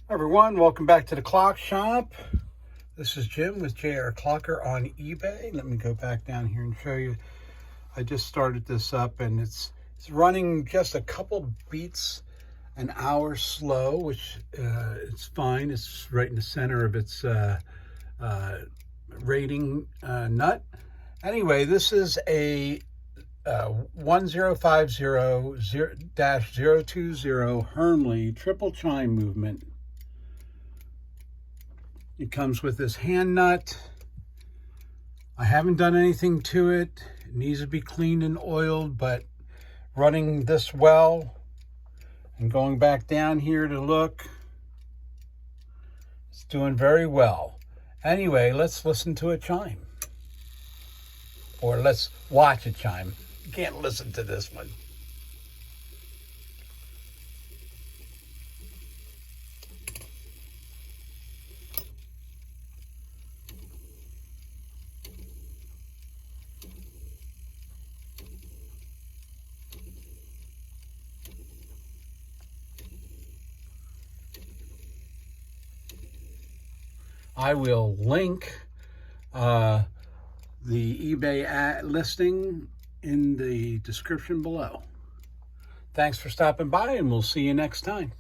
Everyone, welcome back to the clock shop. This is Jim with JR Clocker on eBay. Let me go back down here and show you. I just started this up and it's running just a couple beats an hour slow, which it's fine. It's right in the center of its rating nut. Anyway, this is a 1050-020 Hermle triple chime movement. It comes with this hand nut. I haven't done anything to it. It needs to be cleaned and oiled, but running this well and going back down here to look, it's doing very well. Anyway, let's listen to a chime. Or let's watch a chime. You can't listen to this one. I will link the eBay listing in the description below. Thanks for stopping by, and we'll see you next time.